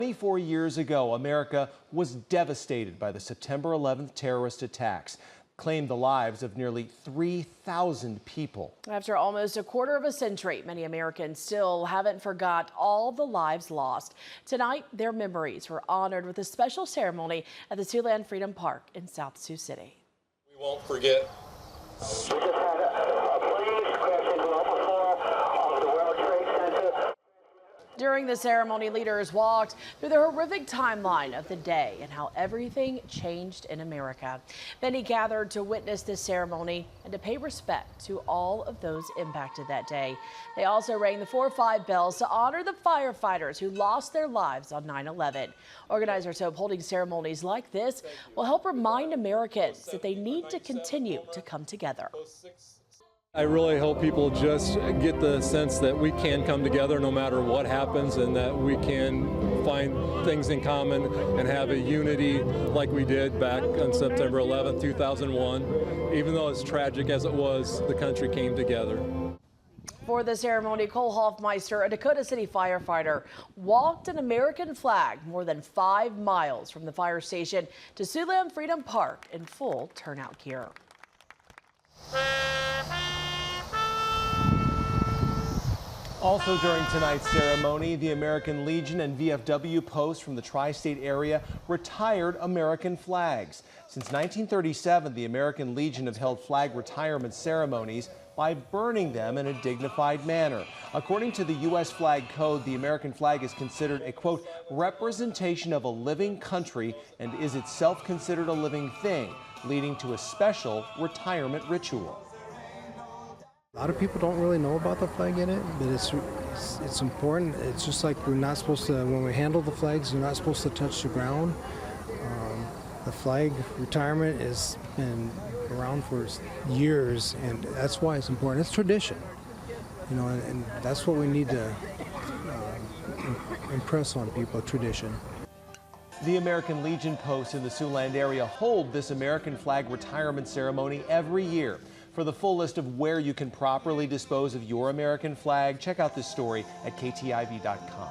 24 years ago, America was devastated by the September 11th terrorist attacks, claimed the lives of nearly 3,000 people. After almost a quarter of a century, many Americans still haven't forgot all the lives lost. Tonight, their memories were honored with a special ceremony at the Siouxland Freedom Park in South Sioux City. We won't forget. We just had a plane crash into level 4 of the World Trade Center. During the ceremony, leaders walked through the horrific timeline of the day and how everything changed in America. Many gathered to witness this ceremony and to pay respect to all of those impacted that day. They also rang the 4-5 bells to honor the firefighters who lost their lives on 9/11. Organizers hope holding ceremonies like this will help remind Americans that they need to continue to come together. I really hope people just get the sense that we can come together no matter what happens, and that we can find things in common and have a unity like we did back on September 11, 2001. Even though as tragic as it was, the country came together. For the ceremony, Cole Hoffmeister, a Dakota City firefighter, walked an American flag more than 5 miles from the fire station to Siouxland Freedom Park in full turnout gear. Also during tonight's ceremony, the American Legion and VFW posts from the tri-state area retired American flags. Since 1937, the American Legion have held flag retirement ceremonies by burning them in a dignified manner. According to the U.S. Flag Code, the American flag is considered a, quote, representation of a living country and is itself considered a living thing, leading to a special retirement ritual. A lot of people don't really know about the flag in it, but it's important. It's just like we're not supposed to, when we handle the flags, you're not supposed to touch the ground. The flag retirement has been around for years, and that's why it's important. It's tradition, you know, and that's what we need to impress on people, tradition. The American Legion posts in the Siouxland area hold this American flag retirement ceremony every year. For the full list of where you can properly dispose of your American flag, check out this story at KTIV.com.